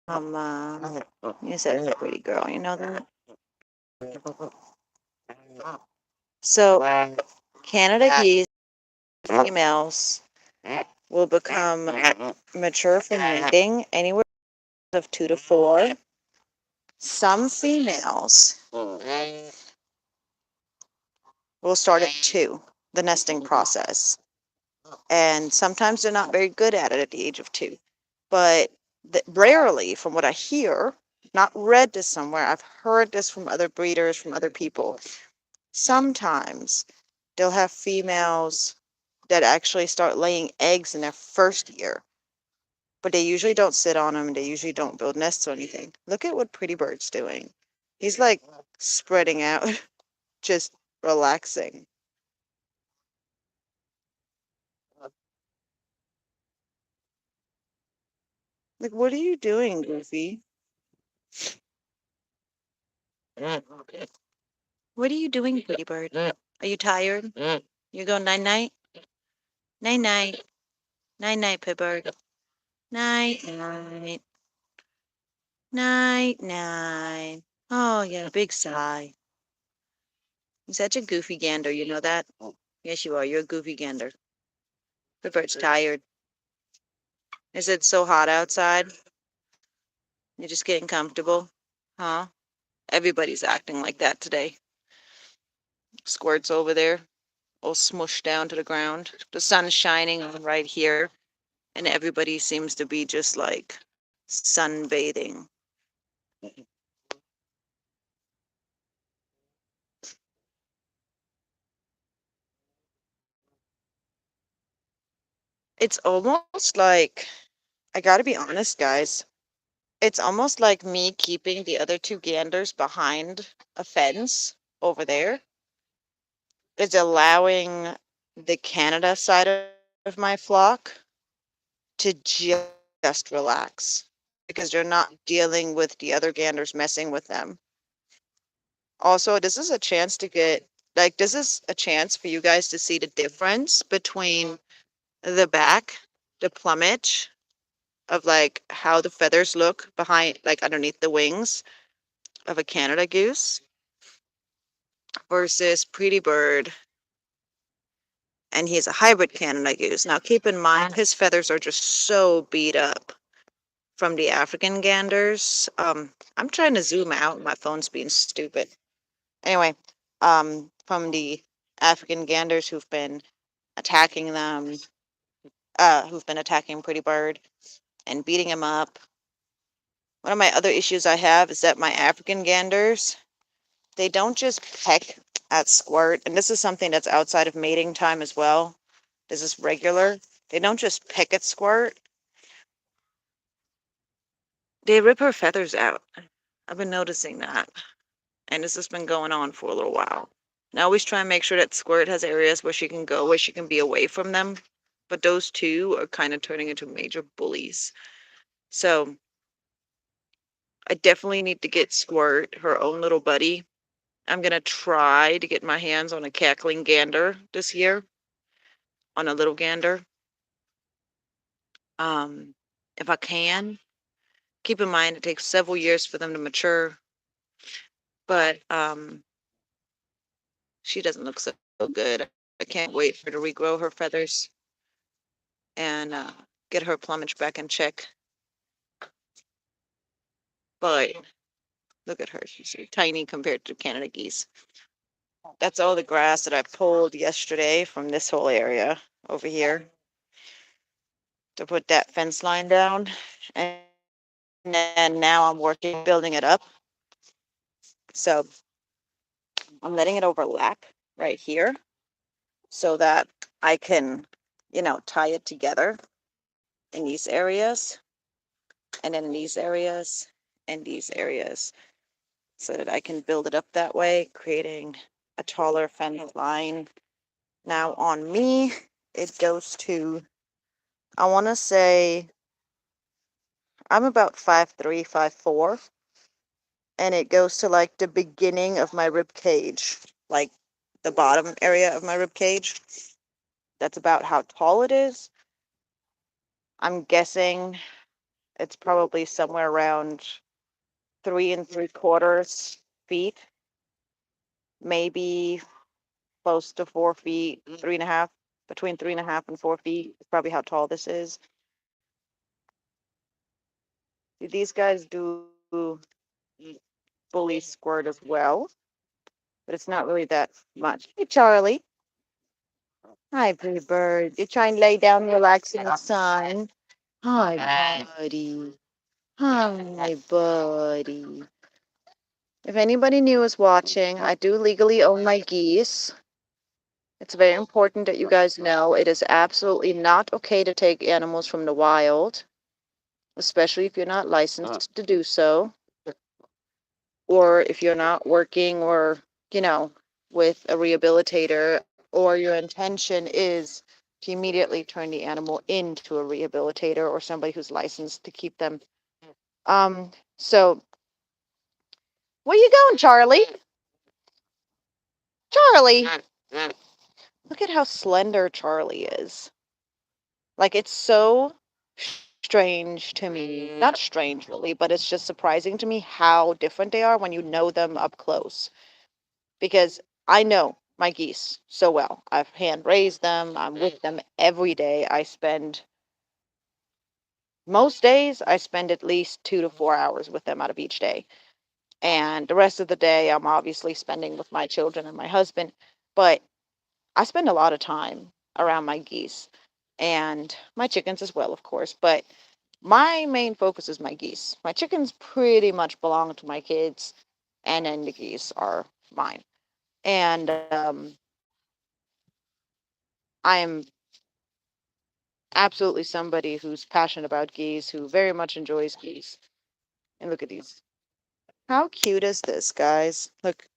You said a pretty girl, you know that? So, Canada geese females will become mature for mating anywhere of 2 to 4. Some females will start at 2, the nesting process. And sometimes they're not very good at it at the age of 2. But rarely, from what I hear, not read this somewhere, I've heard this from other breeders, from other people. Sometimes they'll have females that actually start laying eggs in their first year, but they usually don't sit on them. They usually don't build nests or anything. Look at what Pretty Bird's doing. He's like spreading out, just relaxing. Like, what are you doing, Goofy? What are you doing, Pretty Bird? Are you tired? You go night night? Night night. Night night, Pretty Bird. Night night. Night night. Oh, yeah, big sigh. You're such a goofy gander, you know that? Yes, you are. You're a goofy gander. Pretty Bird's tired. Is it so hot outside? You're just getting comfortable? Huh? Everybody's acting like that today. Squirt's over there, all smushed down to the ground. The sun's shining right here, and everybody seems to be just like sunbathing. It's almost like, I gotta be honest, guys. It's almost like me keeping the other 2 ganders behind a fence over there is allowing the Canada side of my flock to just relax because they're not dealing with the other ganders messing with them. Also, this is a chance to get, like, this is a chance for you guys to see the difference between the back, the plumage of like how the feathers look behind, like underneath the wings of a Canada goose versus Pretty Bird. And he's a hybrid Canada goose. Now, keep in mind, his feathers are just so beat up from the African ganders. I'm trying to zoom out. My phone's being stupid. Anyway, from the African ganders who've been attacking them, who've been attacking Pretty Bird and beating him up. One of my other issues I have is that my African ganders, they don't just peck at Squirt, and this is something that's outside of mating time as well. This is regular. They don't just peck at Squirt. They rip her feathers out. I've been noticing that. And this has been going on for a little while. And I always try and make sure that Squirt has areas where she can go, where she can be away from them. But those two are kind of turning into major bullies. So I definitely need to get Squirt her own little buddy. I'm going to try to get my hands on a cackling gander this year, on a little gander. If I can. Keep in mind, it takes several years for them to mature. But she doesn't look so good. I can't wait for her to regrow her feathers and get her plumage back in check. But look at her. She's so tiny compared to Canada geese. That's all the grass that I pulled yesterday from this whole area over here to put that fence line down. And then now I'm working building it up. So I'm letting it overlap right here so that I can, tie it together in these areas and in these areas and these areas so that I can build it up that way, creating a taller fence line. Now on me, it goes to, I want to say, I'm about 5'3", 5'4", and it goes to like the beginning of my rib cage, like the bottom area of my rib cage. That's about how tall it is. I'm guessing It's probably somewhere around 3 3/4 feet, maybe close to 4 feet, 3.5, between 3.5 and 4 feet is probably how tall this is. These guys do bully squirt as well, but it's not really that much. Hey, Charlie. Hi, pretty bird. You try and lay down and relax in the sun. Hi, buddy. Hi, buddy. If anybody new is watching, I do legally own my geese. It's very important that you guys know it is absolutely not okay to take animals from the wild, especially if you're not licensed to do so, or if you're not working or, with a rehabilitator, or your intention is to immediately turn the animal into a rehabilitator or somebody who's licensed to keep them. So where you going, Charlie? Charlie, look at how slender Charlie is. Like, it's so strange to me. Not strange, really, but it's just surprising to me how different they are when you know them up close. Because I know my geese so well. I've hand raised them. I'm with them every day. Most days, I spend at least 2 to 4 hours with them out of each day. And the rest of the day, I'm obviously spending with my children and my husband. But I spend a lot of time around my geese and my chickens as well, of course. But my main focus is my geese. My chickens pretty much belong to my kids, and then the geese are mine. And I am absolutely somebody who's passionate about geese, who very much enjoys geese. And look at these. How cute is this, guys? Look,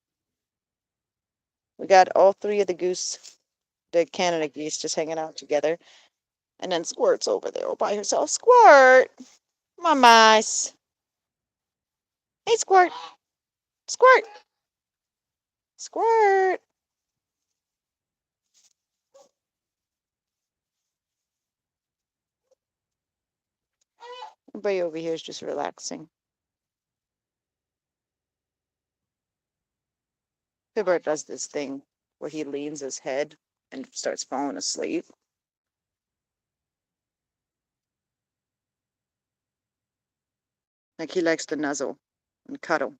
we got all three of the Canada geese, just hanging out together. And then Squirt's over there all by herself. Squirt! My mice. Hey, Squirt! Squirt! Squirt! Everybody over here is just relaxing. Fibbert does this thing where he leans his head and starts falling asleep. Like, he likes to nuzzle and cuddle.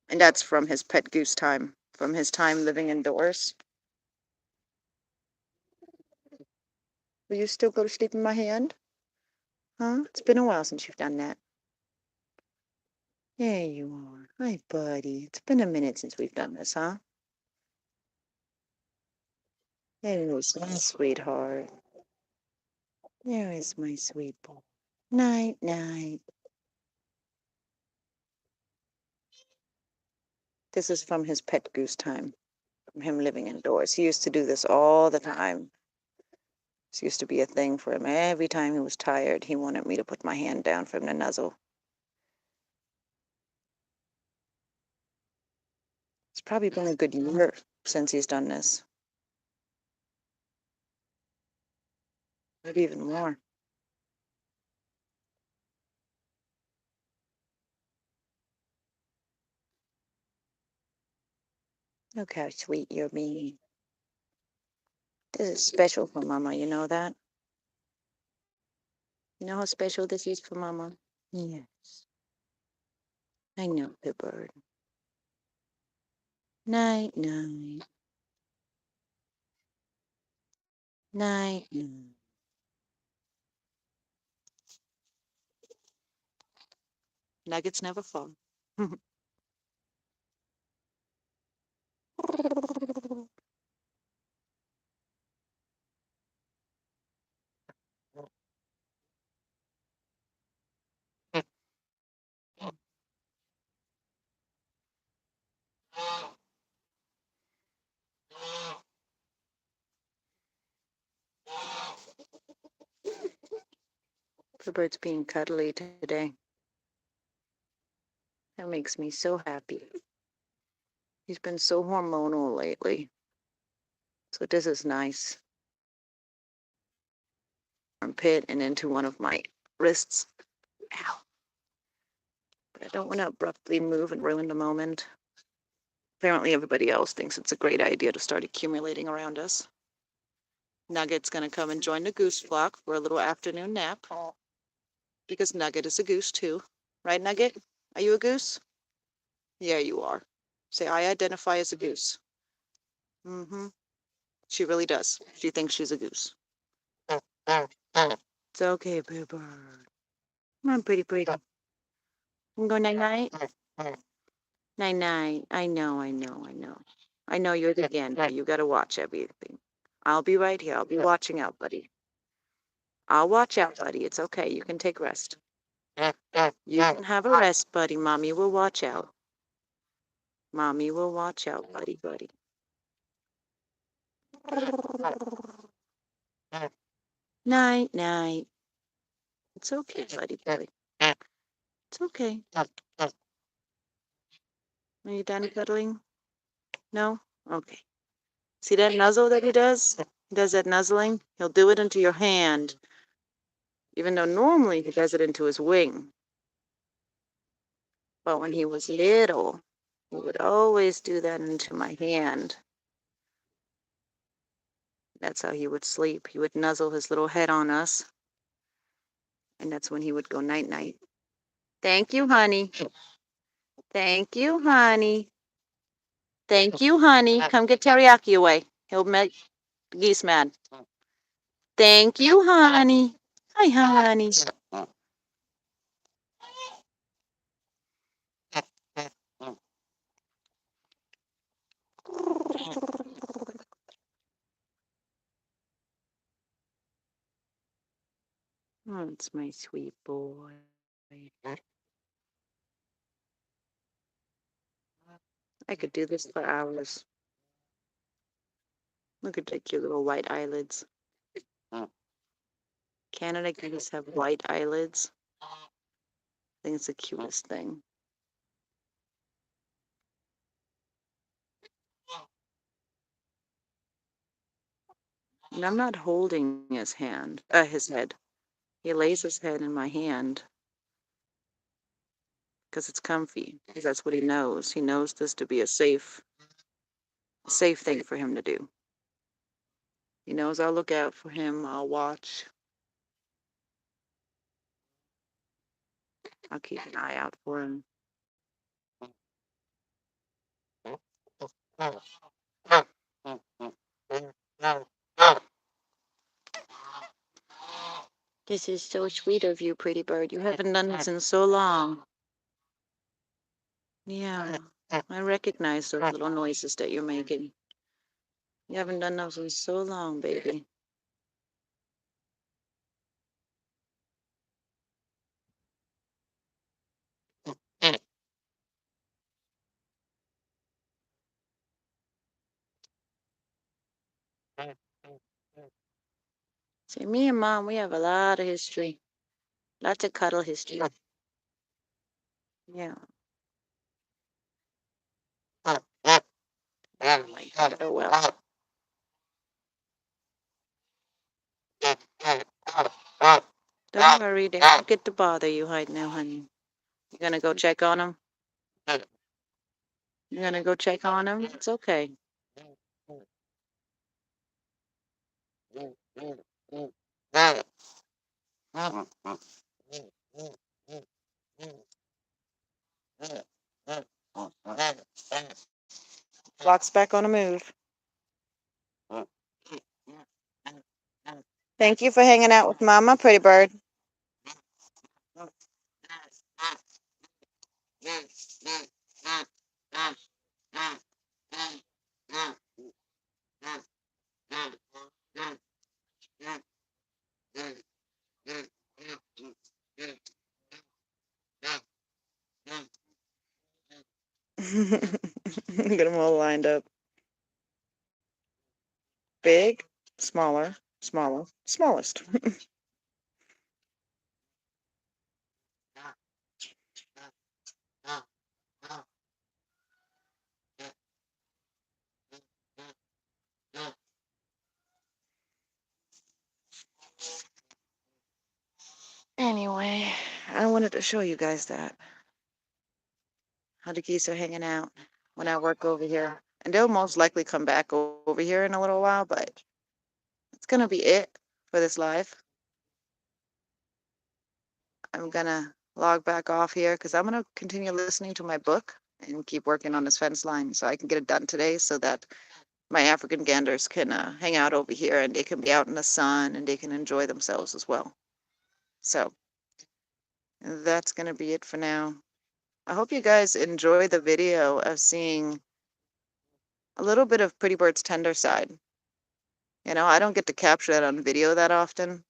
And that's from his pet goose time, from his time living indoors. Will you still go to sleep in my hand? Huh? It's been a while since you've done that. There you are. Hi, buddy. It's been a minute since we've done this, huh? There is my sweetheart. There is my sweet boy. Night, night. This is from his pet goose time, from him living indoors. He used to do this all the time. This used to be a thing for him. Every time he was tired, he wanted me to put my hand down for him to nuzzle. It's probably been a good year since he's done this. Maybe even more. Look how sweet you're being. This is special for Mama, you know that? You know how special this is for Mama? Yes. I know, the bird. Night, night. Night, night. Nuggets never fall. The bird's being cuddly today. That makes me so happy. He's been so hormonal lately. So this is nice. Armpit and into one of my wrists. Ow. But I don't want to abruptly move and ruin the moment. Apparently everybody else thinks it's a great idea to start accumulating around us. Nugget's going to come and join the goose flock for a little afternoon nap. Because Nugget is a goose too. Right, Nugget? Are you a goose? Yeah, you are. Say, I identify as a goose. Mm-hmm. She really does. She thinks she's a goose. It's okay, pretty bird. Come on, pretty pretty. You go night-night? Night-night. I know, I know, I know. I know you're the gander. You got to watch everything. I'll be right here. I'll be watching out, buddy. I'll watch out, buddy. It's okay. You can take rest. You can have a rest, buddy. Mommy will watch out. Mommy will watch out, buddy, buddy. Night, night. It's okay, buddy, buddy. It's okay. Are you done cuddling? No? Okay. See that nuzzle that he does? He does that nuzzling. He'll do it into your hand, even though normally he does it into his wing. But when he was little, he would always do that into my hand. That's how he would sleep. He would nuzzle his little head on us. And that's when he would go night-night. Thank you, honey. Thank you, honey. Thank you, honey. Come get Teriyaki away. He'll make Geese mad. Thank you, honey. Hi, honey. Oh, it's my sweet boy. I could do this for hours. Look at the cute little white eyelids. Canada geese have white eyelids. I think it's the cutest thing. And I'm not holding his head. He lays his head in my hand because it's comfy. Because that's what he knows. He knows this to be a safe thing for him to do. He knows I'll look out for him. I'll watch. I'll keep an eye out for him. This is so sweet of you, pretty bird. You haven't done this in so long. Yeah, I recognize those little noises that you're making. You haven't done those in so long, baby. See, me and Mom, we have a lot of history. Lots of cuddle history. Yeah. Oh my God, oh well. Don't worry, they won't get to bother you right now, honey. You gonna go check on them? You gonna go check on them? It's okay. Flock's back on the move. Thank you for hanging out with Mama, pretty bird. Get them all lined up. Big, smaller, smaller, smallest. Anyway, I wanted to show you guys that. How the geese are hanging out when I work over here. And they'll most likely come back over here in a little while, but it's going to be it for this live. I'm going to log back off here because I'm going to continue listening to my book and keep working on this fence line so I can get it done today so that my African ganders can hang out over here and they can be out in the sun and they can enjoy themselves as well. So that's going to be it for now. I hope you guys enjoy the video of seeing a little bit of Pretty Bird's tender side. You know, I don't get to capture that on video that often.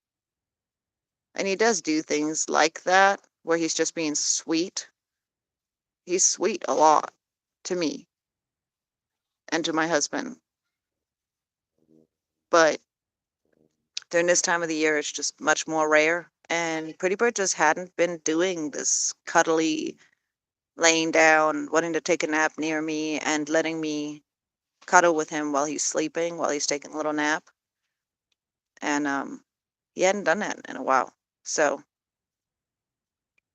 And he does do things like that where he's just being sweet. He's sweet a lot to me and to my husband. But during this time of the year, it's just much more rare. And Pretty Bird just hadn't been doing this cuddly, laying down, wanting to take a nap near me and letting me cuddle with him while he's sleeping, while he's taking a little nap. And he hadn't done that in a while. So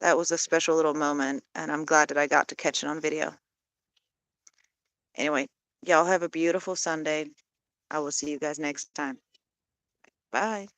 that was a special little moment, and I'm glad that I got to catch it on video. Anyway, y'all have a beautiful Sunday. I will see you guys next time. Bye.